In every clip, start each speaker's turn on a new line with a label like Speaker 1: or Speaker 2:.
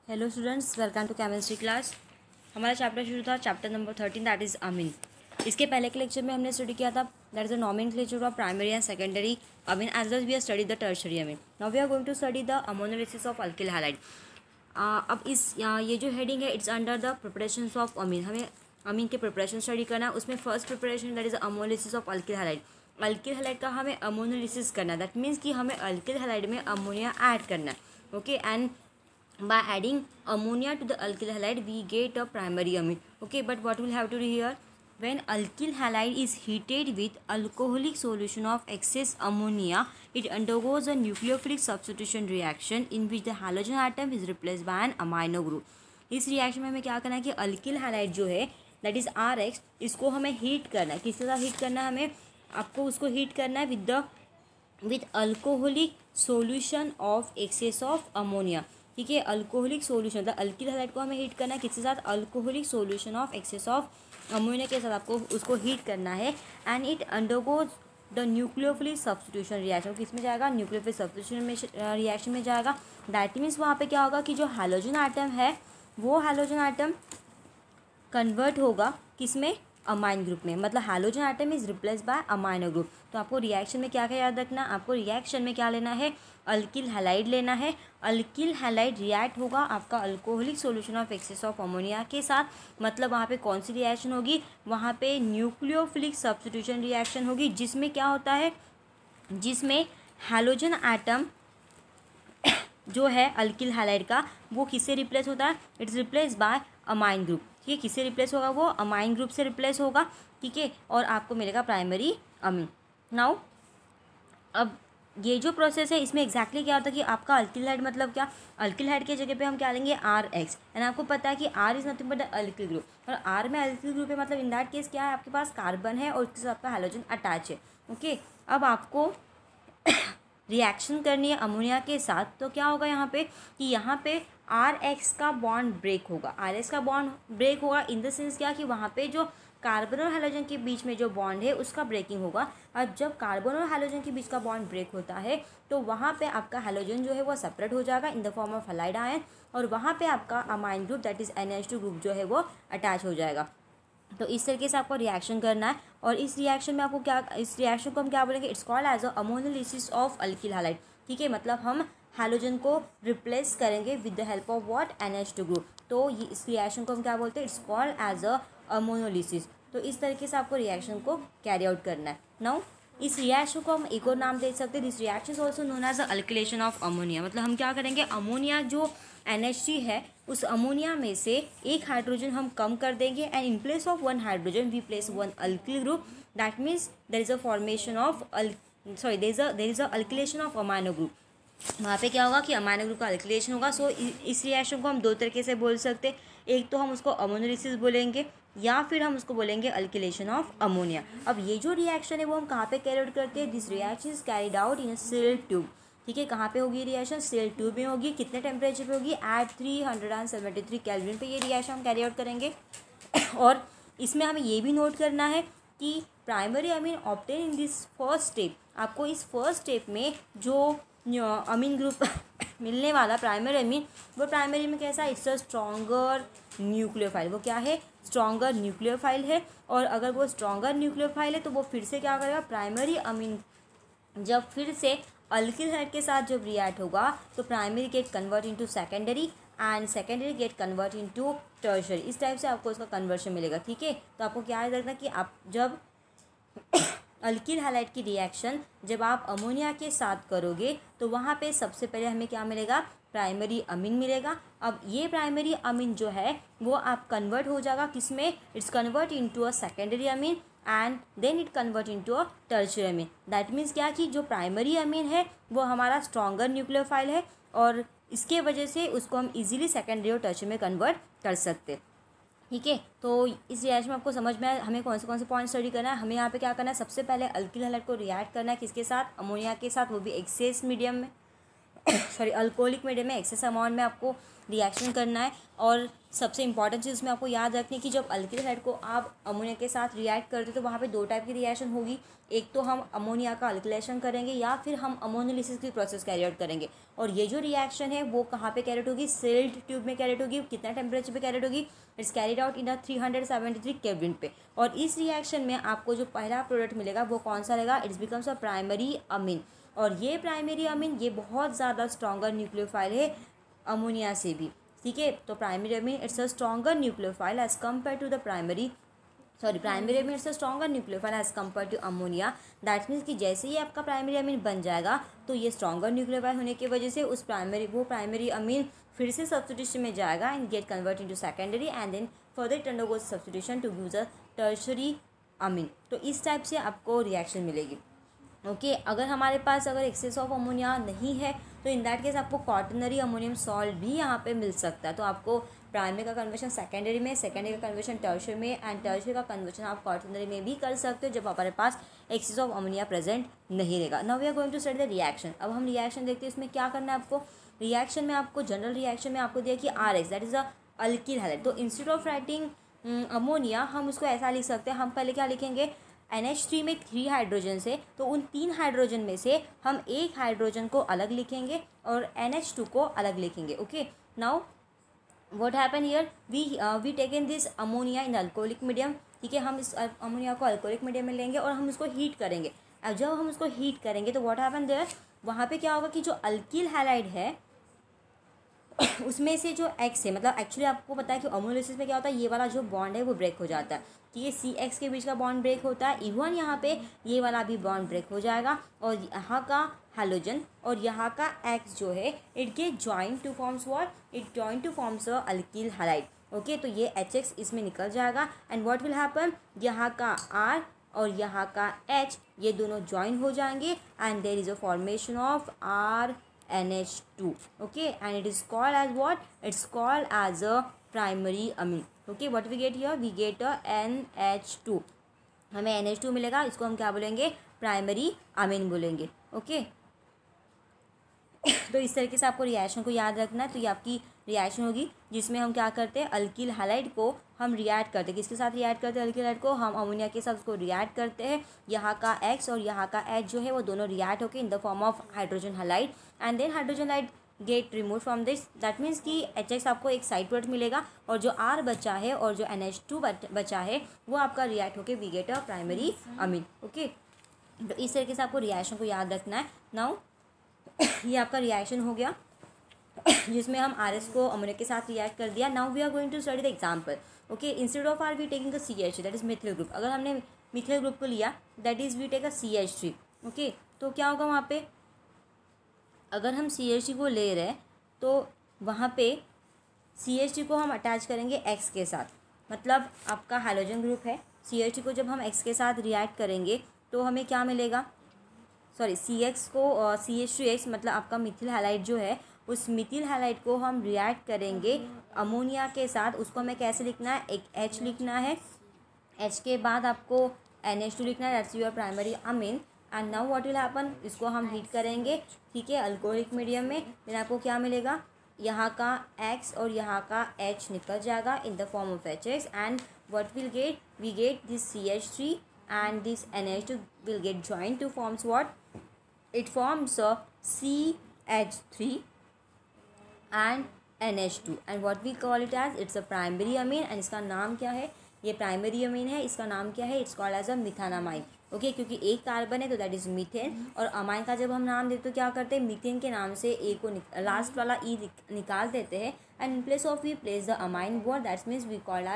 Speaker 1: Hello students, welcome to chemistry class. हमारा chapter शुरू था, chapter number 13, that is amine. इसके पहले के लेक्चर में हमने स्टडी किया था that is the nomenclature of primary and secondary amine as well we are study the tertiary amine. Now we are going to study the ammonolysis of alkyl halide. अब ये जो हेडिंग है it's under the preparations of amine. हमें amine के preparation study करना है। उसमें first preparation that is ammonolysis of alkyl halide. Alkyl halide का हमें अमोनोलिसिस करना है, दैट मीन्स कि हमें अल्किल हैलाइड में अमोनिया ऐड करना है। Okay, and by adding ammonia to the alkyl halide we get a primary amine. Okay, but what we'll have to do here, when alkyl halide is heated with alcoholic solution of excess ammonia, it undergoes a nucleophilic substitution reaction in which the halogen atom is replaced by an amino group. इस reaction में हमें क्या करना है कि alkyl halide जो है that is RX, इसको हमें हीट करना है। किसके साथ हीट करना है? हमें आपको उसको हीट करना है with alcoholic solution of excess of ammonia. ठीक है, अल्कोहलिक सोल्यूशन मतलब अल्किल हैलाइड को हमें हीट करना है किसके साथ? Alcoholic solution of excess of ammonia के साथ आपको उसको हीट करना है। And it undergoes the nucleophilic substitution reaction. किस में जाएगा? न्यूक्लियोफिलिक सब्स्टिट्यूशन में रिएक्शन में जाएगा। दैट मीन्स वहाँ पे क्या होगा कि जो हैलोजन आइटम है वो हैलोजन आइटम कन्वर्ट होगा किस में? अमाइन ग्रुप में। मतलब halogen item is replace by amino group. तो आपको रिएक्शन में क्या क्या याद रखना? आपको रिएक्शन में क्या लेना है? अल्किल हैलाइड लेना है। अल्किल हैलाइड रिएक्ट होगा आपका alcoholic solution of excess of ammonia के साथ। मतलब वहाँ पे कौन सी रिएक्शन होगी? वहाँ पे न्यूक्लियोफिलिक सब्स्टिट्यूशन रिएक्शन होगी, जिसमें क्या होता है? जिसमें हैलोजन आइटम जो है अल्किल हैलाइड का वो किससे रिप्लेस होता है? It's replace by amine group. ठीक है, किससे रिप्लेस होगा? वो अमाइन ग्रुप से रिप्लेस होगा। ठीक है, और आपको मिलेगा प्राइमरी अमीन। नाउ अब ये जो प्रोसेस है इसमें एग्जैक्टली क्या होता है कि आपका अल्किल हैलाइड मतलब क्या? अल्किल हैलाइड के जगह पे हम क्या लेंगे? RX। एंड आपको पता है कि R is nothing but the alkyl group, और R में अल्किल ग्रुप है। मतलब इन दैट केस क्या है? आपके पास कार्बन है और उसके साथ आपका हैलोजन अटैच है। ओके, अब आपको रिएक्शन करनी है अमोनिया के साथ। तो क्या होगा यहाँ पे कि यहाँ पे RX का बॉन्ड ब्रेक होगा। RX का बॉन्ड ब्रेक होगा इन द सेंस क्या कि वहाँ पे जो कार्बन और हैलोजन के बीच में जो बॉन्ड है उसका ब्रेकिंग होगा। और जब कार्बन और हैलोजन के बीच का बॉन्ड ब्रेक होता है तो वहाँ पे आपका हैलोजन जो है वो सेपरेट हो जाएगा in the form of halide ion, और वहाँ पे आपका amine group that is NH2 group जो है वो अटैच हो जाएगा। तो इस तरीके से आपको रिएक्शन करना है। और इस रिएक्शन में आपको क्या, इस रिएक्शन को हम क्या बोलेंगे? It's called as a ammonolysis of alkyl halide. ठीक है, मतलब हम हैलोजन को रिप्लेस करेंगे with the help of what? NH2 group. तो ये इस रिएक्शन को हम क्या बोलते हैं? It's called as a ammonolysis. तो इस तरीके से आपको रिएक्शन को कैरी आउट करना है। नाउ इस रिएक्शन को हम एक और नाम दे सकते हैं, this reaction is also known as a alkylation of ammonia. मतलब हम क्या करेंगे? अमोनिया जो NH3 है उस अमोनिया में से एक हाइड्रोजन हम कम कर देंगे, and in place of one hydrogen we place one alkyl group. That means there is a formation of there is a alkylation of amino group. वहाँ पे क्या होगा कि अमाइनो ग्रुप का अल्किलेशन होगा। सो इस रिएक्शन को हम दो तरीके से बोल सकते हैं। एक तो हम उसको अमोनोलिसिस बोलेंगे या फिर हम उसको बोलेंगे अल्किलेशन ऑफ अमोनिया। अब ये जो रिएक्शन है वो हम कहाँ पे कैरी आउट करते हैं? This reaction is carried out in a sealed tube. ठीक है, कहाँ पे होगी रिएक्शन? सील्ड ट्यूब में होगी। कितने टेम्परेचर पे होगी? एट 373 केल्विन पे ये रिएक्शन हम कैरी आउट करेंगे। और इसमें हमें ये भी नोट करना है कि primary amine obtain in this first step. आपको इस फर्स्ट स्टेप में जो अमीन ग्रुप मिलने वाला प्राइमरी अमीन, वो प्राइमरी में कैसा? It's a stronger nucleophile. वो क्या है? स्ट्रॉन्गर न्यूक्लियोफाइल है। और अगर वो स्ट्रॉन्गर न्यूक्लियोफाइल है तो वो फिर से क्या करेगा? प्राइमरी अमीन जब फिर से अल्किल हैलाइड के साथ जब रिएक्ट होगा तो primary gate convert into secondary and secondary gate convert into tertiary. इस टाइप से आपको उसका कन्वर्शन मिलेगा। ठीक है, तो आपको क्या याद रखना कि आप जब अल्किल हैलाइड की रिएक्शन जब आप अमोनिया के साथ करोगे तो वहाँ पे सबसे पहले हमें क्या मिलेगा? प्राइमरी अमीन मिलेगा। अब ये प्राइमरी अमीन जो है वो आप कन्वर्ट हो जाएगा किस में? It's convert into a secondary amine and then it convert into a tertiary amine. That means क्या कि जो प्राइमरी अमीन है वो हमारा स्ट्रॉन्गर न्यूक्लियोफाइल है, और इसके वजह से उसको हम इजीली सेकेंडरी और टर्शियरी में कन्वर्ट कर सकते हैं। ठीक है, तो इस रिएक्शन में आपको समझ में आया हमें कौन से पॉइंट स्टडी करना है। हमें यहाँ पे क्या करना है? सबसे पहले अल्किल हैलाइड को रिएक्ट करना है किसके साथ? अमोनिया के साथ, वो भी एक्सेस मीडियम में। सॉरी अल्कोहलिक मीडियम में एक्सेस अमाउंट में आपको रिएक्शन करना है। और सबसे इंपॉर्टेंट चीज़ उसमें आपको याद रखनी है कि जब अल्किल हाइड को आप अमोनिया के साथ रिएक्ट करते हो तो वहाँ पे दो टाइप की रिएक्शन होगी। एक तो हम अमोनिया का अल्किलेशन करेंगे या फिर हम अमोनोलिसिस की प्रोसेस कैरी आउट करेंगे। और ये जो रिएक्शन है वो कहाँ पे कैरी आउट होगी, सील्ड ट्यूब में कैरी आउट होगी। कितना टेम्परेचर पे कैरी आउट होगी, it's carried out in 373 kelvin पे। और इस रिएक्शन में आपको जो पहला प्रोडक्ट मिलेगा वो कौन सा रहेगा, इट्स बिकम्स अ प्राइमरी अमीन। और ये प्राइमरी अमीन ये बहुत ज़्यादा स्ट्रॉन्गर न्यूक्लियोफाइल है अमोनिया से भी, ठीक है। तो primary amine it's a stronger nucleophile as compare to the primary amine it's a stronger nucleophile as compare to ammonia. That means कि जैसे ही आपका प्राइमरी अमीन बन जाएगा तो ये स्ट्रॉन्गर न्यूक्लियोफाइल होने की वजह से उस प्राइमरी अमीन फिर से सब्स्टिट्यूशन में जाएगा and get convert into secondary and then further it undergoes substitution to give a tertiary amine. तो इस टाइप से आपको रिएक्शन मिलेगी। ओके अगर हमारे पास अगर एक्सेस ऑफ अमोनिया नहीं है तो इन दैट केस आपको क्वाटरनरी अमोनियम सॉल्ट भी यहाँ पे मिल सकता है। तो आपको प्राइमरी का कन्वर्शन सेकेंडरी में, सेकेंडरी का कन्वर्शन टर्शरी में एंड टर्शरी का कन्वर्शन आप क्वाटरनरी में भी कर सकते हो जब हमारे पास एक्सेस ऑफ अमोनिया प्रेजेंट नहीं रहेगा। Now we are going to study the reaction. अब हम रिएक्शन देखते हैं, इसमें क्या करना है आपको। रिएक्शन में आपको जनरल रिएक्शन में आपको दिया कि RX that is a alkyl halide. तो इंस्टेड ऑफ राइटिंग अमोनिया हम उसको ऐसा लिख सकते हैं, हम पहले क्या लिखेंगे, NH3 में 3 हाइड्रोजन से, तो उन 3 हाइड्रोजन में से हम एक हाइड्रोजन को अलग लिखेंगे और NH2 को अलग लिखेंगे। Okay now what happen here, we taken this ammonia in alcoholic medium, ठीक है। हम इस अमोनिया को अल्कोहलिक मीडियम में लेंगे और हम इसको हीट करेंगे। अब जब हम उसको हीट करेंगे तो व्हाट हैपन देयर, वहाँ पे क्या होगा कि जो अल्किल हैलाइड है उसमें से जो एक्स है, मतलब एक्चुअली आपको पता है कि अमोनोलिसिस में क्या होता है, ये वाला जो बॉन्ड है वो ब्रेक हो जाता है, ठीक है। CX के बीच का बॉन्ड ब्रेक होता है, इवन यहाँ पे ये वाला भी बॉन्ड ब्रेक हो जाएगा और यहाँ का हैलोजन और यहाँ का एक्स जो है it get join two forms what, it join two forms a alkyl halide. Okay तो ये HX इसमें निकल जाएगा एंड व्हाट विल हैपन, यहाँ का R और यहाँ का H ये दोनों ज्वाइन हो जाएंगे and there is a formation of NH2, okay, and it is called as what, it's called as a primary amine। okay what we get here, we get a NH2, हमें NH2 मिलेगा, इसको हम क्या बोलेंगे, primary amine बोलेंगे। Okay तो इस तरीके से आपको रिएक्शन को याद रखना है। तो ये आपकी रिएक्शन होगी जिसमें हम क्या करते हैं, अल्किल हैलाइड को हम रिएक्ट करते हैं, किसके साथ रिएक्ट करते हैं, अल्किल हैलाइड को हम अमोनिया के साथ उसको रिएक्ट करते हैं। यहाँ का X और यहाँ का H जो है वो दोनों रिएक्ट होकर in the form of hydrogen halide and then hydrogen halide get remove from this. That means कि HX आपको एक साइड प्रोडक्ट मिलेगा और जो R बचा है और जो NH2 बचा है वो आपका रिएक्ट होकर we get a primary amine. Okay तो इस तरीके से आपको रिएक्शन को याद रखना है। नाउ ये आपका रिएक्शन हो गया जिसमें हम RS को अमोनिया के साथ रिएक्ट कर दिया। Now we are going to study the example. Okay instead of R we taking a CH that is methyl group. अगर हमने मिथिल ग्रुप को लिया that is we take a CH3। Okay तो क्या होगा वहाँ पे, अगर हम CH3 को ले रहे हैं तो वहाँ पे CH3 को हम अटैच करेंगे X के साथ, मतलब आपका हाइड्रोजन ग्रुप है। CH3 को जब हम X के साथ रिएक्ट करेंगे तो हमें क्या मिलेगा, सॉरी CX को CH2X मतलब आपका मिथिल हैलाइड जो है उस मिथिल हैलाइड को हम रिएक्ट करेंगे अमोनिया के साथ। उसको हमें कैसे लिखना है, एक H लिखना है, H के बाद आपको NH2 लिखना है, that's your primary amine. And now what will happen, इसको हम हीट करेंगे, ठीक है, अल्कोहलिक मीडियम में। फिर आपको क्या मिलेगा, यहाँ का X और यहाँ का H निकल जाएगा in the form of HX and what will get, we get this CH3 and this NH2 will get joined to forms what, it forms a CH3 and NH2 and what we call it as, it's a primary amine and इसका नाम क्या है, ये primary amine है, इसका नाम क्या है, it's called as a methanamine. Okay क्योंकि एक कार्बन है तो दैट इज मीथेन और अमाइन का जब हम नाम देते तो क्या करते हैं, मीथेन के नाम से ए को लास्ट वाला ई निकाल देते हैं and in place of we place the amine word, that's means we call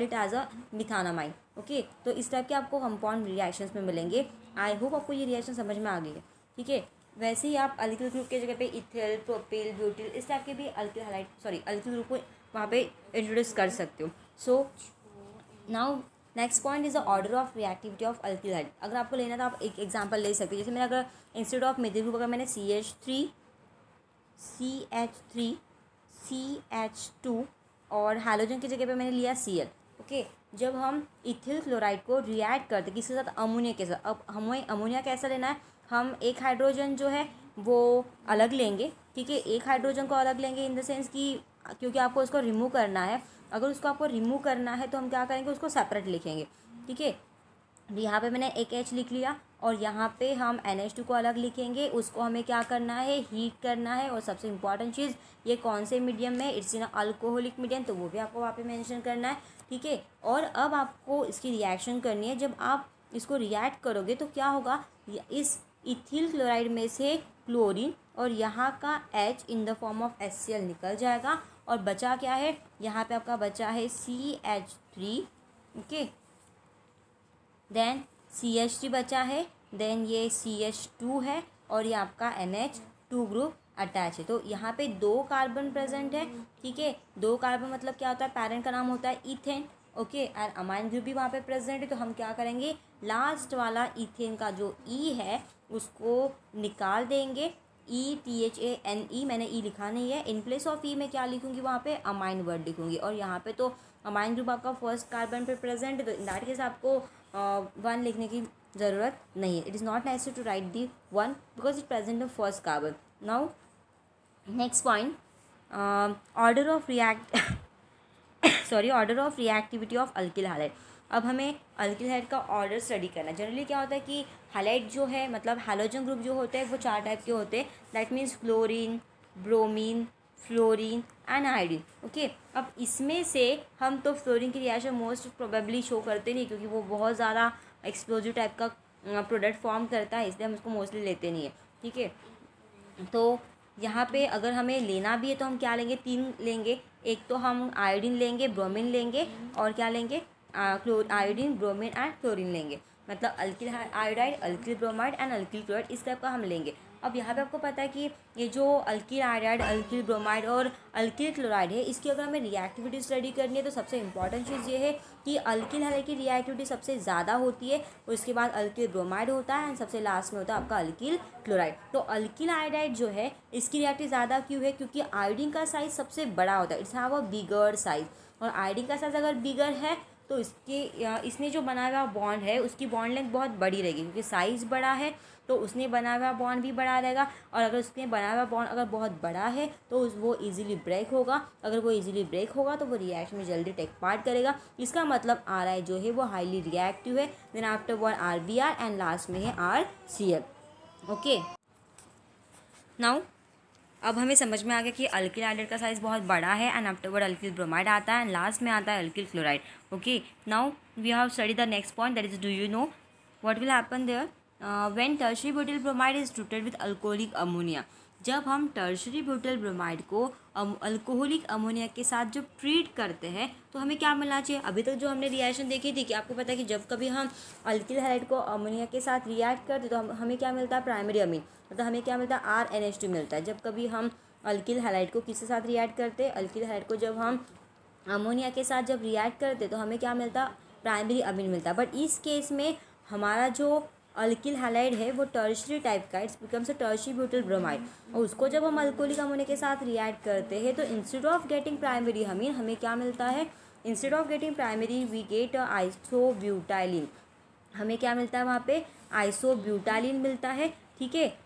Speaker 1: it as a methanamine. Okay तो इस टाइप के आपको कंपाउंड रिएक्शंस में मिलेंगे। आई होप आपको ये रिएक्शन समझ में आ गई है, ठीक है। वैसे ही आप अल्किल ग्रुप के जगह पे इथिल, प्रोपिल, ब्यूटिल इस टाइप के भी अल्किल ग्रुप को वहाँ पे इंट्रोड्यूस कर सकते हो। So now next point is the order of reactivity of alkyl hide. अगर आपको लेना तो आप एक एग्जांपल ले सकते हो, जैसे मैंने अगर इंस्टेड ऑफ मिथिल ग्रुप अगर मैंने CH3 CH2 और हैलोजन की जगह पे मैंने लिया Cl। ओके जब हम इथिल क्लोराइड को रिएक्ट करते किसके साथ, अमोनिया के साथ। अब हमें अमोनिया कैसा लेना है, हम एक हाइड्रोजन जो है वो अलग लेंगे, ठीक है। एक हाइड्रोजन को अलग लेंगे इन द सेंस कि क्योंकि आपको उसको रिमूव करना है, अगर उसको आपको रिमूव करना है तो हम क्या करेंगे, उसको सेपरेट लिखेंगे, ठीक है। यहाँ पे मैंने एक H लिख लिया और यहाँ पे हम NH2 को अलग लिखेंगे, उसको हमें क्या करना है, हीट करना है। और सबसे इम्पॉर्टेंट चीज़, ये कौन से मीडियम में, इट्स इन अल्कोहलिक मीडियम, तो वो भी आपको वहाँ पे मेंशन करना है, ठीक है। और अब आपको इसकी रिएक्शन करनी है। जब आप इसको रिएक्ट करोगे तो क्या होगा, इस इथिल क्लोराइड में से क्लोरीन और यहाँ का H in the form of HCl निकल जाएगा और बचा क्या है, यहाँ पे आपका बचा है CH3, ओके। देन CH3 बचा है, देन ये CH2 है और ये आपका NH2 ग्रुप अटैच है। तो यहाँ पे 2 कार्बन प्रेजेंट है, ठीक है। 2 कार्बन मतलब क्या होता है, पैरेंट का नाम होता है इथेन, ओके। और अमाइन ग्रुप भी वहाँ पे प्रेजेंट है। तो हम क्या करेंगे, लास्ट वाला इथेन का जो E है उसको निकाल देंगे, ETHANE, मैंने E लिखा नहीं है, इन प्लेस ऑफ E में क्या लिखूँगी, वहाँ पे अमाइन वर्ड लिखूँगी। और यहाँ पे तो अमाइन ग्रुप आपका फर्स्ट कार्बन पे प्रेजेंट है, तो इन दैट केस आपको 1 लिखने की ज़रूरत नहीं है। It is not necessary to write the 1 because it present in first carbon. Now next point, order of order of reactivity of alkyl halide. अब हमें अल्किल हैलाइड का ऑर्डर स्टडी करना है। जनरली क्या होता है कि हैलाइड जो है, मतलब हैलोजन ग्रुप जो होते हैं वो 4 टाइप के होते हैं, that means chlorine, bromine, fluorine and iodine, okay. अब इसमें से हम तो फ्लोरीन की रिएक्शन मोस्ट प्रोबेबली शो करते नहीं, क्योंकि वो बहुत ज़्यादा एक्सप्लोजिव टाइप का प्रोडक्ट फॉर्म करता है, इसलिए हम उसको मोस्टली लेते नहीं है, ठीक है। तो यहाँ पे अगर हमें लेना भी है तो हम क्या लेंगे, 3 लेंगे। एक तो हम आयोडीन लेंगे, ब्रोमीन लेंगे और क्या लेंगे, आयोडीन, ब्रोमीन एंड क्लोरीन लेंगे। मतलब alkyl iodide, alkyl bromide and alkyl chloride, इस टाइप का हम लेंगे। अब यहाँ पे आपको पता है कि ये जो अल्किल आयोडाइड, अल्किल ब्रोमाइड और अल्किल क्लोराइड है, इसकी अगर हमें रिएक्टिविटी स्टडी करनी है तो सबसे इंपॉर्टेंट चीज़ ये है कि अल्किल हैलाइड की रिएक्टिविटी सबसे ज़्यादा होती है, उसके बाद अल्किल ब्रोमाइड होता है एंड सबसे लास्ट में होता है आपका अल्किल क्लोराइड। तो अल्किल आयोडाइड जो है इसकी रिएक्टिविटी ज़्यादा क्यों है, क्योंकि आयोडीन का साइज़ सबसे बड़ा होता है, it's have a bigger size. और आयोडीन का साइज़ अगर बिगर है तो इसने जो बनाया हुआ बॉन्ड है उसकी बॉन्ड लेंथ बहुत बड़ी रहेगी, क्योंकि साइज़ बड़ा है तो उसने बनाया हुआ बॉन्ड भी बड़ा रहेगा। और अगर उसने बनाया हुआ बॉन्ड अगर बहुत बड़ा है तो वो इजीली ब्रेक होगा। अगर वो इजीली ब्रेक होगा तो वो रिएक्शन में जल्दी टेक पार्ट करेगा। इसका मतलब RI जो है वो हाईली रिएक्टिव है। Then after one RBr and last में है RCl, ओके। नाउ अब हमें समझ में आ गया कि अल्किल आयोडाइड का साइज़ बहुत बड़ा है एंड आफ्टरवर्ड अल्किल ब्रोमाइड आता है एंड लास्ट में आता है alkyl chloride, okay. Now we have study the next point, that is, do you know what will happen there when tertiary butyl bromide is treated with alcoholic ammonia. जब हम tertiary butyl bromide को alcoholic ammonia के साथ जब treat करते हैं तो हमें क्या मिलना चाहिए। अभी तक जो हमने रिएक्शन देखी थी कि आपको पता है कि जब कभी हम अल्किल हैलाइड को अमोनिया के साथ रिएक्ट करते तो हमें क्या मिलता है, प्राइमरी अमीन, मतलब हमें क्या मिलता है, RNH2 मिलता है। जब कभी हम अल्किल हैलाइड को किसके साथ रिएक्ट करते हैं, अल्किल हैलाइड को जब हम अमोनिया के साथ जब रिएक्ट करते तो हमें क्या मिलता, प्राइमरी अमीन मिलता। बट इस केस में हमारा जो अल्किल हैलाइड है वो टर्शियरी टाइप का, it's becomes a tertiary butyl bromide. और उसको जब हम अल्कोहलिक अमोनिया के साथ रिएक्ट करते हैं तो instead of getting primary amine हमें क्या मिलता है, instead of getting primary we get isobutylene. हमें क्या मिलता है वहाँ पे, आइसोब्यूटाइलिन मिलता है, ठीक है।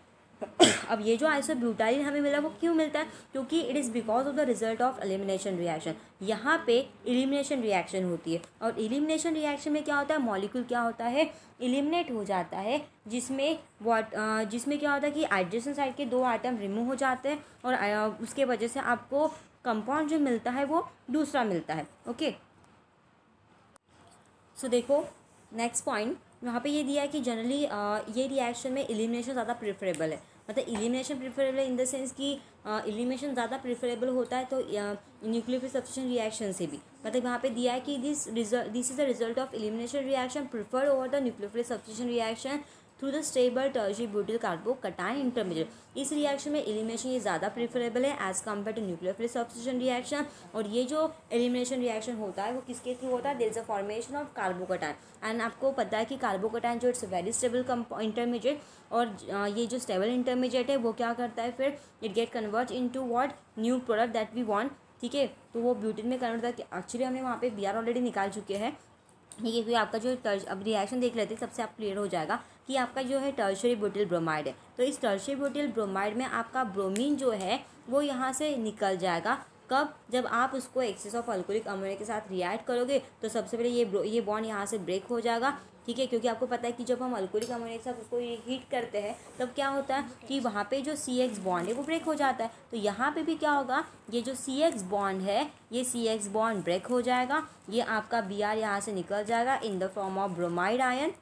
Speaker 1: अब ये जो आइसोब्यूटाइलिन हमें मिला वो क्यों मिलता है, क्योंकि it is because of the result of elimination reaction. यहाँ पे एलिमिनेशन रिएक्शन होती है और एलिमिनेशन रिएक्शन में क्या होता है, मॉलिक्यूल क्या होता है, एलिमिनेट हो जाता है, जिसमें जिसमें क्या होता है कि एडजेसेंट साइड के 2 आइटम रिमूव हो जाते हैं और उसके वजह से आपको कंपाउंड जो मिलता है वो दूसरा मिलता है, ओके। सो देखो नेक्स्ट पॉइंट यहाँ पे ये दिया है कि जनरली ये रिएक्शन में एलिमिनेशन ज़्यादा प्रेफरेबल है। मतलब एलिमिनेशन प्रेफरेबल है इन द सेंस कि एलिमिनेशन ज़्यादा प्रेफरेबल होता है तो न्यूक्लियोफिलिक सब्स्टिट्यूशन रिएक्शन से भी। मतलब यहाँ पे दिया है कि this is the result of elimination reaction preferred over the nucleophilic substitution reaction through the stable tertiary butyl carbocation intermediate. इस रिएक्शन में एलिमिनेशन ये ज़्यादा प्रेफरेबल है as compare to nucleophilic substitution reaction. और ये जो एलिमिनेशन रिएक्शन होता है वो किसके थ्रू होता है, there is a formation of carbocation. And आपको पता है कि कार्बोकैटायन जो इट्स वेरी स्टेबल इंटरमीडिएट, और ये जो स्टेबल इंटरमीडिएट है वो क्या करता है, फिर it get convert into what, new product that we want, ठीक है। तो वो ब्यूटेन में कन्वर्ट होता है। एक्चुअली हमने वहाँ पे Br ऑलरेडी निकाल चुके हैं, ठीक है, क्योंकि आपका जो अब रिएक्शन देख लेते हैं, सबसे आप क्लियर हो जाएगा कि आपका जो है टर्शियरी ब्यूटिल ब्रोमाइड है। तो इस टर्शियरी ब्यूटिल ब्रोमाइड में आपका ब्रोमीन जो है वो यहाँ से निकल जाएगा। कब? जब आप उसको एक्सेस ऑफ अल्कोहलिक अमोनिया के साथ रिएक्ट करोगे तो सबसे पहले ये बॉन्ड यहाँ से ब्रेक हो जाएगा। ठीक है, क्योंकि आपको पता है कि जब हम अल्कोहलिक अमोनिया के साथ उसको हीट करते हैं तब क्या होता है कि वहाँ पे जो CX बॉन्ड है वो ब्रेक हो जाता है। तो यहाँ पे भी क्या होगा, ये जो CX बॉन्ड है ये CX बॉन्ड ब्रेक हो जाएगा। ये आपका Br यहाँ से निकल जाएगा in the form of bromide ion,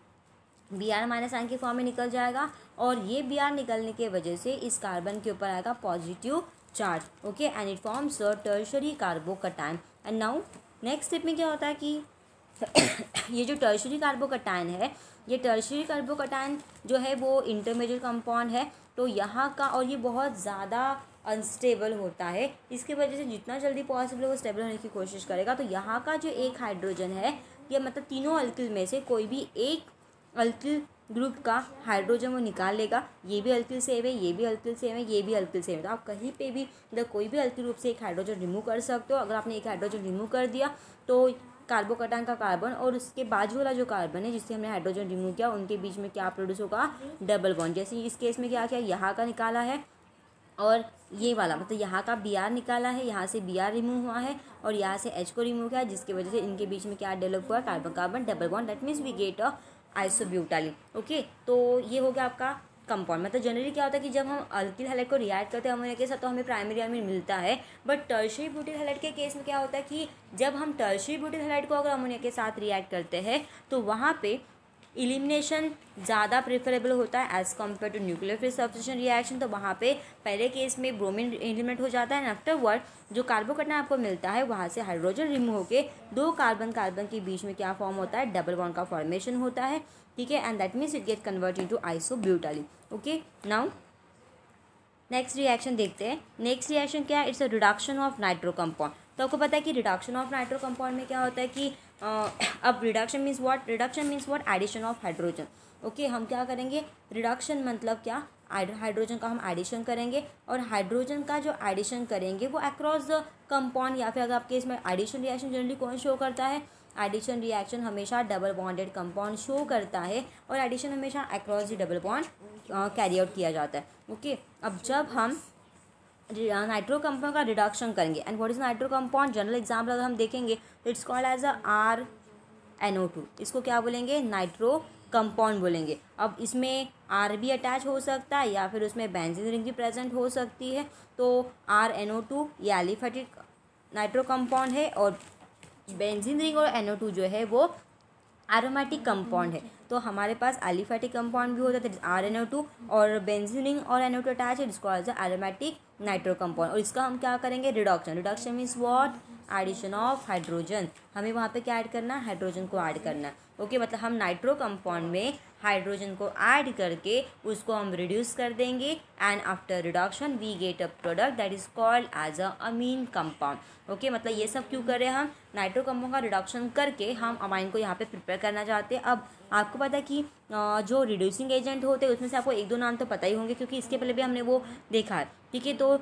Speaker 1: Br minus ion के फॉर्म में निकल जाएगा। और ये Br निकलने के वजह से इस कार्बन के ऊपर आएगा positive charge. Okay, and it forms a tertiary carbocation. And now next step में क्या होता है कि ये जो टर्शियरी कार्बोकटायन है, ये टर्शियरी कार्बोकटायन जो है वो इंटरमीडिएट कंपाउंड है। तो यहाँ का, और ये बहुत ज़्यादा अनस्टेबल होता है, इसकी वजह से जितना जल्दी पॉसिबल है वो स्टेबल होने की कोशिश करेगा। तो यहाँ का जो एक हाइड्रोजन है, ये मतलब तीनों अल्किल में से कोई भी एक अल्किल ग्रुप का हाइड्रोजन वो निकाल लेगा। ये भी अल्किल सेम है, ये भी अल्किल सेम है, ये भी अल्किल सेम है। तो आप कहीं पे भी कोई भी अल्किल ग्रुप से एक हाइड्रोजन रिमूव कर सकते हो। अगर आपने एक हाइड्रोजन रिमूव कर दिया तो कार्बोकटायन का कार्बन और उसके बाजू वाला जो कार्बन है जिससे हमने हाइड्रोजन रिमूव किया, उनके बीच में क्या प्रोड्यूस होगा, डबल बॉन्ड। जैसे इस केस में क्या किया, यहाँ का निकाला है और ये वाला मतलब यहाँ का Br निकाला है, यहाँ से Br रिमूव हुआ है और यहाँ से H को रिमूव किया, जिसकी वजह से इनके बीच में क्या डेवलप हुआ, carbon carbon double bond. That means we get a isobutyl. Okay, तो ये हो गया आपका कंपाउंड। मतलब जनरली क्या होता है कि जब हम अल्किल हैलाइड को रिएक्ट करते हैं अमोनिया के साथ तो हमें प्राइमरी अमीन मिलता है। बट टर्शियरी ब्यूटिल हैलाइड के केस में क्या होता है कि जब हम टर्शियरी ब्यूटिल हैलाइड को अगर अमोनिया के साथ रिएक्ट करते हैं तो वहाँ पे इलिमिनेशन ज़्यादा प्रेफरेबल होता है as compare to nucleophilic substitution reaction. तो वहाँ पे पहले केस में ब्रोमीन एलिमिनेट हो जाता है एंड आफ्टरवर्ड जो कार्बोकटायन आपको मिलता है वहाँ से हाइड्रोजन रिमूव होकर दो कार्बन कार्बन के बीच में क्या फॉर्म होता है, डबल बॉन्ड का फॉर्मेशन होता है। ठीक है, and that means it get convert into isobutyl. Okay, now next reaction देखते हैं। नेक्स्ट रिएक्शन क्या है, it's a reduction of nitro compound. तो आपको पता है कि रिडक्शन ऑफ नाइट्रो कंपाउंड में क्या होता है कि अब reduction means what, reduction means what, addition of hydrogen. Okay, हम क्या करेंगे, रिडक्शन मतलब क्या, हाइड्रोजन का हम एडिशन करेंगे और हाइड्रोजन का जो एडिशन करेंगे वो अक्रॉस द कंपाउंड, या फिर अगर आपके इसमें एडिशन रिएक्शन जनरली कौन शो करता है, एडिशन रिएक्शन हमेशा डबल बॉन्डेड कंपाउंड शो करता है और एडिशन हमेशा across the double bond carry out किया जाता है। ओके, अब जब हम नाइट्रो कंपाउंड का रिडक्शन करेंगे, and what is nitro compound, general example अगर हम देखेंगे तो it's called as a RNO2। इसको क्या बोलेंगे, नाइट्रो कंपाउंड बोलेंगे। अब इसमें R भी अटैच हो सकता है या फिर उसमें बेंजीन रिंग भी प्रेजेंट हो सकती है। तो RNO2 ये एलिफेटिक नाइट्रो कंपाउंड है और बेंजीन रिंग और NO2 जो है वो एरोमेटिक कंपाउंड है। तो हमारे पास एलिफेटिक कंपाउंड भी होता है RNO2 और बेंजीन रिंग और NO2 अटैच है, जिसको एज एरोमेटिक नाइट्रो कंपाउंड। और इसका हम क्या करेंगे, reduction. Reduction means what, addition of hydrogen. हमें वहाँ पे क्या ऐड करना है, हाइड्रोजन को ऐड करना है। ओके, मतलब हम नाइट्रो कंपाउंड में हाइड्रोजन को ऐड करके उसको हम रिड्यूस कर देंगे and after reduction we get a product that is called as a amine compound. Okay, मतलब ये सब क्यों कर रहे हैं, हम नाइट्रो कंपाउंड का रिडक्शन करके हम अमाइन को यहाँ पे प्रिपेयर करना चाहते हैं। अब आपको पता है कि जो रिड्यूसिंग एजेंट होते हैं उसमें से आपको एक दो नाम तो पता ही होंगे क्योंकि इसके पहले भी हमने वो देखा है। ठीक है, तो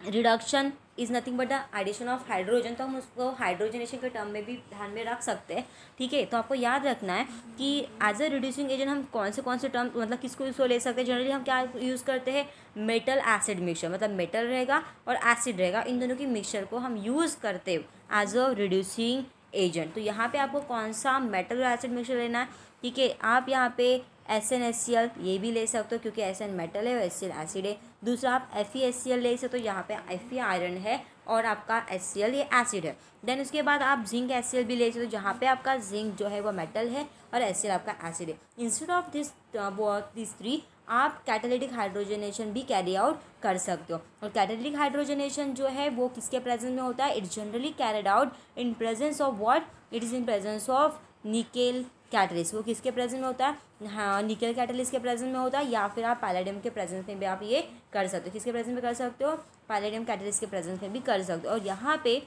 Speaker 1: reduction is nothing but the addition of hydrogen. तो हम उसको हाइड्रोजनेशन के टर्म में भी ध्यान में रख सकते हैं। ठीक है, तो आपको याद रखना है कि एज अ रिड्यूसिंग एजेंट हम कौन से टर्म मतलब किसको इसको ले सकते हैं। जनरली हम क्या यूज़ करते हैं, मेटल एसिड मिक्सचर, मतलब मेटल रहेगा और एसिड रहेगा, इन दोनों की मिक्सचर को हम यूज़ करते हैं एज अ रिड्यूसिंग एजेंट। तो यहाँ पे आपको कौन सा मेटल और एसिड मिक्सचर लेना है। ठीक है, आप यहाँ पे SnHCl ये भी ले सकते हो क्योंकि Sn मेटल है और HCl एसिड है। दूसरा आप FeHCl ले सकते हो, यहाँ पे Fe आयरन है और आपका HCl ये एसिड है। देन उसके बाद आप जिंक HCl भी ले सकते हो, जहाँ पे आपका जिंक जो है वो मेटल है और HCl आपका एसिड है। इंस्टेड ऑफ दिस थ्री आप कैटालिटिक हाइड्रोजनेशन भी कैरी आउट कर सकते हो। और कैटालिटिक हाइड्रोजनेशन जो है वो किसके प्रेजेंस में होता है, it's generally carried out in presence of what, it is in presence of nickel catalyst. वो किसके प्रेजेंस में होता है, हाँ, निकेल कैटलिस्ट के प्रेजेंस में होता है, या फिर आप पैलेडियम के प्रेजेंस में भी आप ये कर सकते हो। किसके प्रेजेंस में कर सकते हो, पैलेडियम कैटलिस्ट के प्रेजेंस में भी कर सकते हो। और यहाँ पे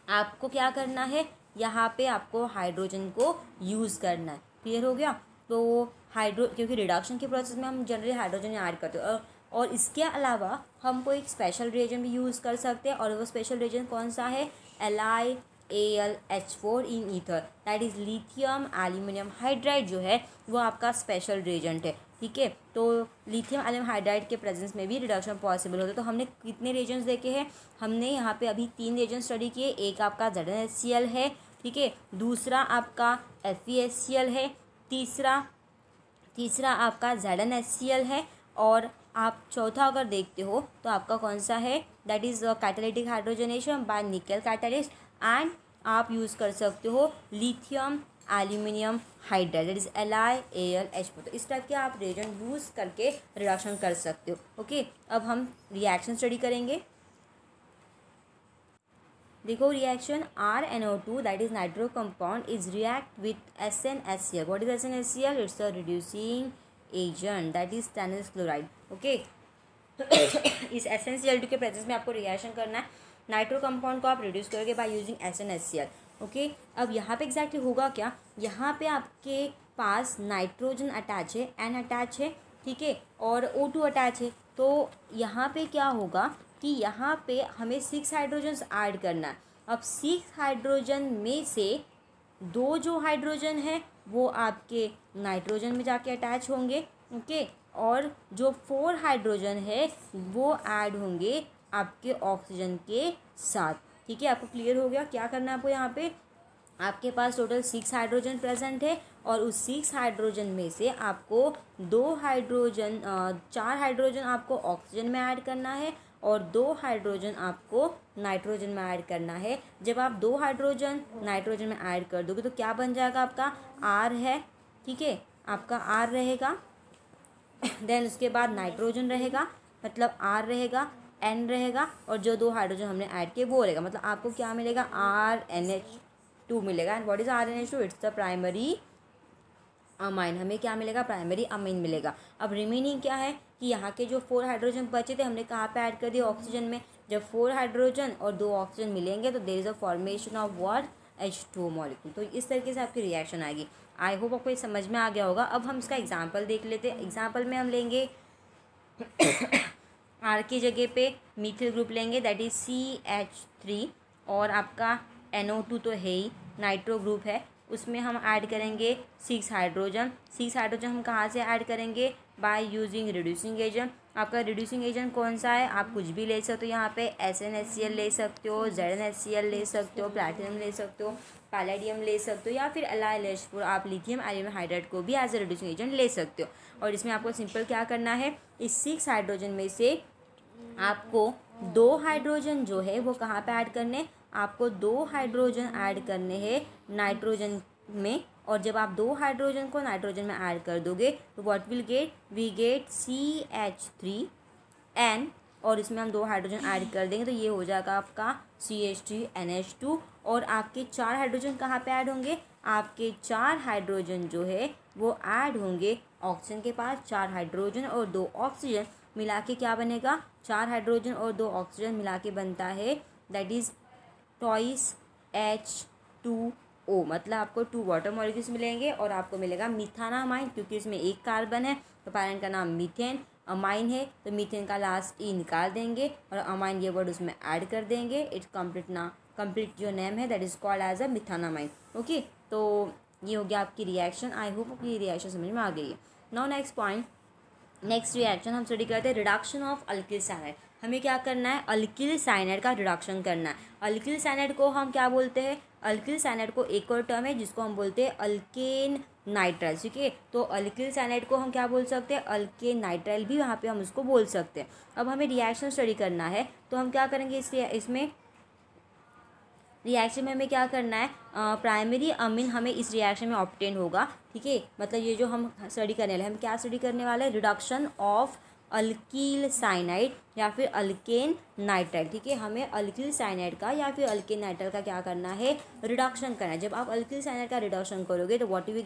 Speaker 1: आपको क्या करना है, यहाँ पे आपको हाइड्रोजन को यूज़ करना है। क्लियर हो गया। तो क्योंकि रिडक्शन के प्रोसेस में हम जनरली हाइड्रोजन ऐड करते हो और इसके अलावा हम कोई एक स्पेशल रिएजेंट भी यूज़ कर सकते हैं। और वो स्पेशल रिएजेंट कौन सा है, AlH4 in ether, that is lithium aluminium hydride जो है वो आपका स्पेशल रिएजेंट है, ठीक है। तो लिथियम एल्यूमिनियम हाइड्राइड के प्रेजेंस में भी रिडक्शन पॉसिबल होता है। तो हमने कितने रिएजेंट्स देखे हैं, हमने यहाँ पे अभी 3 रिएजेंट स्टडी किए। एक आपका ZnHCl है, ठीक है, दूसरा आपका FeHCl है, तीसरा आपका ZnHCl है, और आप चौथा अगर देखते हो तो आपका कौन सा है, that is catalytic hydrogenation by nickel catalyst, and आप यूज़ कर सकते हो lithium aluminium hydride, that is LiAlH4। तो इस टाइप के आप रिएजेंट यूज़ करके रिडक्शन कर सकते हो, ओके। अब हम रिएक्शन स्टडी करेंगे। देखो reaction RnO2 that is nitro compound is react with SnHCl। What is SnHCl? It's a reducing agent, that is stainless chloride, okay. इस SnCl2 के प्रेजेंस में आपको रिएक्शन करना है, नाइट्रो कंपाउंड को आप रिड्यूस करोगे बाय यूजिंग SnHCl, ओके। अब यहाँ पे एग्जैक्टली होगा क्या, यहाँ पे आपके पास नाइट्रोजन अटैच है, N अटैच है, ठीक है, और O2 अटैच है। तो यहाँ पे क्या होगा कि यहाँ पे हमें 6 हाइड्रोजन्स ऐड करना है। अब 6 हाइड्रोजन में से 2 जो हाइड्रोजन है वो आपके नाइट्रोजन में जाके अटैच होंगे, ओके, और जो 4 हाइड्रोजन है वो ऐड होंगे आपके ऑक्सीजन के साथ, ठीक है। आपको क्लियर हो गया क्या करना है आपको। यहाँ पे आपके पास टोटल 6 हाइड्रोजन प्रेजेंट है, और उस 6 हाइड्रोजन में से आपको 4 हाइड्रोजन आपको ऑक्सीजन में ऐड करना है, और 2 हाइड्रोजन आपको नाइट्रोजन में ऐड करना है। जब आप 2 हाइड्रोजन नाइट्रोजन में ऐड कर दोगे तो क्या बन जाएगा, आपका R है, ठीक है, आपका R रहेगा। देन उसके बाद नाइट्रोजन रहेगा, मतलब R रहेगा, N रहेगा, और जो 2 हाइड्रोजन हमने ऐड किए वो रहेगा, मतलब आपको क्या मिलेगा, RnH2 मिलेगा। And what is RnH2? It's the primary amine. हमें क्या मिलेगा, प्राइमरी अमीन मिलेगा। अब रिमेनिंग क्या है कि यहाँ के जो 4 हाइड्रोजन बचे थे हमने कहाँ पे ऐड कर दिया, ऑक्सीजन में। जब 4 हाइड्रोजन और 2 ऑक्सीजन मिलेंगे तो there is a formation of what, H2 molecule. तो इस तरीके से आपकी रिएक्शन आएगी। आई होप आपको ये समझ में आ गया होगा। अब हम इसका एग्जाम्पल देख लेते हैं। एग्जाम्पल में हम लेंगे R की जगह पे मीथिल ग्रुप लेंगे, दैट इज CH3, और आपका NO2 तो है ही, नाइट्रो ग्रुप है, उसमें हम ऐड करेंगे 6 हाइड्रोजन। 6 हाइड्रोजन हम कहाँ से ऐड करेंगे, बाय यूजिंग रिड्यूसिंग एजेंट। आपका रिड्यूसिंग एजेंट कौन सा है, आप कुछ भी ले सकते हो। यहाँ पे SnHCl ले सकते हो, ZnHCl ले सकते हो, प्लैटिनम ले सकते हो, पैलेडियम ले सकते हो, या फिर LiLH4 आप लिथियम एल्यूमिनियम हाइड्राइड को भी एज ए रिड्यूसिंग एजेंट ले सकते हो। और इसमें आपको सिंपल क्या करना है, इस 6 हाइड्रोजन में से आपको 2 हाइड्रोजन जो है वो कहाँ पे ऐड करने, आपको 2 हाइड्रोजन ऐड करने हैं नाइट्रोजन में। और जब आप 2 हाइड्रोजन को नाइट्रोजन में ऐड कर दोगे तो what will get, we get CH3N, और इसमें हम 2 हाइड्रोजन ऐड कर देंगे तो ये हो जाएगा आपका CH3NH2। और आपके 4 हाइड्रोजन कहाँ पे ऐड होंगे, आपके 4 हाइड्रोजन जो है वो ऐड होंगे ऑक्सीजन के पास। 4 हाइड्रोजन और 2 ऑक्सीजन मिला के क्या बनेगा, 4 हाइड्रोजन और 2 ऑक्सीजन मिला के बनता है दैट इज़ ट्वाइस H2O, मतलब आपको 2 वाटर मॉलिक्यूल्स मिलेंगे और आपको मिलेगा मिथानामाइन, क्योंकि इसमें एक कार्बन है तो पैरेंट का नाम मीथेन, अमाइन है तो मीथेन का लास्ट ई निकाल देंगे और अमाइन ये वर्ड उसमें ऐड कर देंगे। इट्स कंप्लीट जो नेम है that is called as a methanamine, okay. तो ये हो गया आपकी रिएक्शन। आई होप आपकी रिएक्शन समझ में आ गई है। Now next point, next reaction हम स्टडी करते हैं रिडक्शन ऑफ अल्किल साइनाइड। हमें क्या करना है, अल्किल साइनाइड का रिडक्शन करना है। अल्किल साइनाइड को हम क्या बोलते हैं, अल्किल साइनाइड को एक और टर्म है जिसको हम बोलते हैं अल्केन नाइट्राइल, ठीक है। तो अल्किल साइनाइड को हम क्या बोल सकते हैं, अल्केन नाइट्राइल भी वहाँ पे हम उसको बोल सकते हैं। अब हमें रिएक्शन स्टडी करना है तो हम क्या करेंगे, इसमें रिएक्शन में हमें क्या करना है, प्राइमरी अमीन हमें इस रिएक्शन में ऑब्टेन होगा, ठीक है। मतलब ये जो हम स्टडी करने वाले हैं, हम क्या स्टडी करने वाले हैं, रिडक्शन ऑफ अल्कील साइनाइड या फिर अल्केन नाइट्राइल, ठीक है। हमें अल्कील साइनाइड का या फिर अल्केन नाइट्राइल का क्या करना है, रिडक्शन करना है। जब आप अल्कील साइनाइड का रिडक्शन करोगे तो what we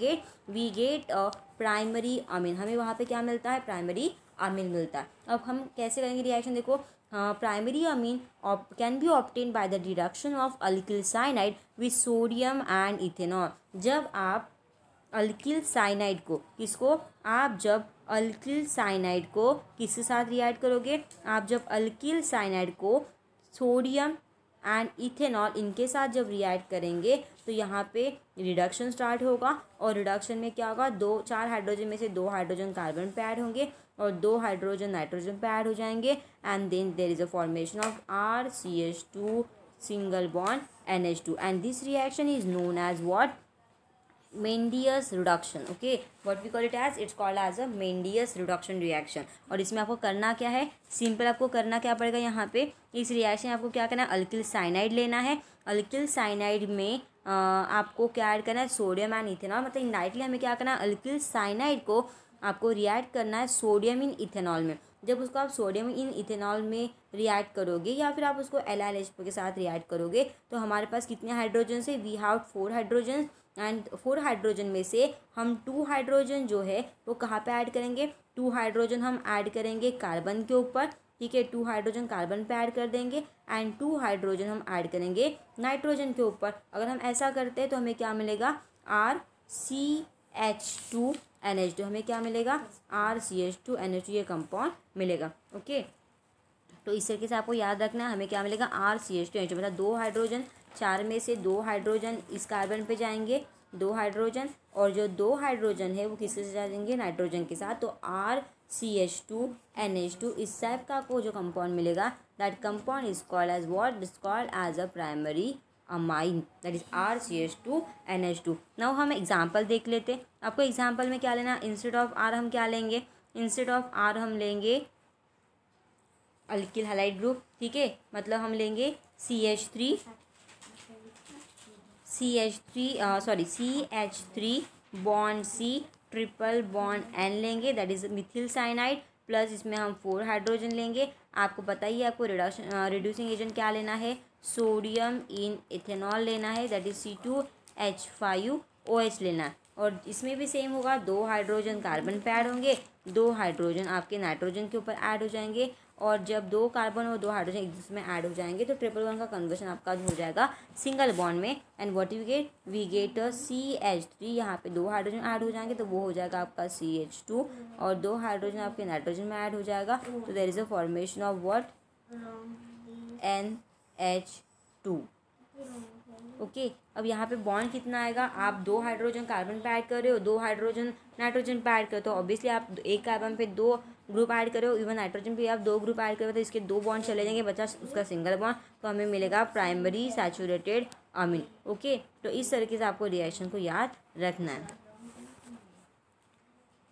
Speaker 1: get primary amine. हमें वहाँ पे क्या मिलता है, प्राइमरी अमीन मिलता है। अब हम कैसे करेंगे रिएक्शन, देखो primary amine can be obtain by the reduction of alkyl cyanide with sodium and ethanol. जब आप अल्किल साइनाइड को जब अल्किल साइनाइड को किसके साथ रिएक्ट करोगे, आप जब अल्किल साइनाइड को सोडियम एंड इथेनॉल, इनके साथ जब रिएक्ट करेंगे तो यहाँ पे रिडक्शन स्टार्ट होगा और रिडक्शन में क्या होगा, 4 हाइड्रोजन में से 2 हाइड्रोजन कार्बन पे ऐड होंगे और 2 हाइड्रोजन नाइट्रोजन पे ऐड हो जाएंगे and then there is a formation of RCH2 single bond NH2 and this reaction is known as what, Mendeus reduction. Okay, what we call it as, it's called as a Mendeus reduction reaction. और इसमें आपको करना क्या है, simple आपको करना क्या पड़ेगा, यहाँ पे इस रिएक्शन आपको क्या करना है, अल्किल साइनाइड लेना है। अल्किल साइनाइड में आपको क्या ऐड करना है, सोडियम एंड इथेनॉल। मतलब इनडायरेक्टली हमें क्या करना है, अल्किल साइनाइड को आपको रिएक्ट करना है सोडियम इन इथेनॉल में। जब उसको आप सोडियम इन इथेनॉल में रिएक्ट करोगे या फिर आप उसको LiLH के साथ रिएक्ट करोगे तो हमारे पास कितने हाइड्रोजन है, we have 4 hydrogen and 4 hydrogen में से हम 2 हाइड्रोजन जो है वो कहाँ पे ऐड करेंगे, 2 हाइड्रोजन हम ऐड करेंगे कार्बन के ऊपर, ठीक है, 2 हाइड्रोजन कार्बन पे ऐड कर देंगे एंड 2 हाइड्रोजन हम ऐड करेंगे नाइट्रोजन के ऊपर। अगर हम ऐसा करते हैं तो हमें क्या मिलेगा, RCH2 NH2, हमें क्या मिलेगा, RCH2 NH2 ये कंपाउंड मिलेगा। ओके, तो इस तरीके से आपको याद रखना है, हमें क्या मिलेगा, RCH2 NH2, मतलब 2 हाइड्रोजन, 4 में से 2 हाइड्रोजन इस कार्बन पे जाएंगे, 2 हाइड्रोजन, और जो 2 हाइड्रोजन है वो किसके साथ जाएंगे, नाइट्रोजन के साथ। तो RCH2 NH2 इस टाइप का आपको जो कंपाउंड मिलेगा, that compound is called as what, is called as a primary amine, that is RCH2 NH2। Now हम एग्जाम्पल देख लेते हैं। आपको एग्जाम्पल में क्या लेना, इंस्टेड ऑफ R हम क्या लेंगे, इंस्टेड ऑफ R हम लेंगे अल्किल हैलाइड ग्रुप, ठीक है, मतलब हम लेंगे CH3 bond C triple bond N लेंगे, that is Mithil cyanide, plus इसमें हम 4 हाइड्रोजन लेंगे। आपको पता ही है आपको रिड्यूसिंग एजेंट क्या लेना है, सोडियम इन इथेनॉल लेना है, दैट इज C2H5OH लेना है। और इसमें भी सेम होगा, 2 हाइड्रोजन कार्बन पे ऐड होंगे, 2 हाइड्रोजन आपके नाइट्रोजन के ऊपर ऐड हो जाएंगे, और जब 2 कार्बन और 2 हाइड्रोजन एक दूसरे में ऐड हो जाएंगे तो ट्रिपल बॉन्ड का कन्वर्शन आपका हो जाएगा सिंगल बॉन्ड में। And what we get CH3, यहाँ पे 2 हाइड्रोजन ऐड हो जाएंगे तो वो हो जाएगा आपका CH2, और 2 हाइड्रोजन आपके नाइट्रोजन में ऐड हो जाएगा, तो there is a formation of what, NH2। Okay, अब यहाँ पे बॉन्ड कितना आएगा, आप 2 हाइड्रोजन कार्बन पे ऐड कर रहे हो, 2 हाइड्रोजन नाइट्रोजन पे ऐड कर, तो ऑब्वियसली आप एक कार्बन पे 2 ग्रुप ऐड कर रहे हो, इवन नाइट्रोजन पे आप 2 ग्रुप ऐड कर रहे हो, तो इसके 2 बॉन्ड चले जाएंगे, बचा उसका सिंगल बॉन्ड, तो हमें मिलेगा प्राइमरी सैचुरेटेड अमीन। ओके, तो इस तरीके से आपको रिएक्शन को याद रखना है,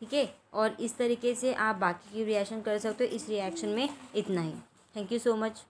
Speaker 1: ठीक है, और इस तरीके से आप बाकी की रिएक्शन कर सकते हो। इस रिएक्शन में इतना ही। Thank you so much.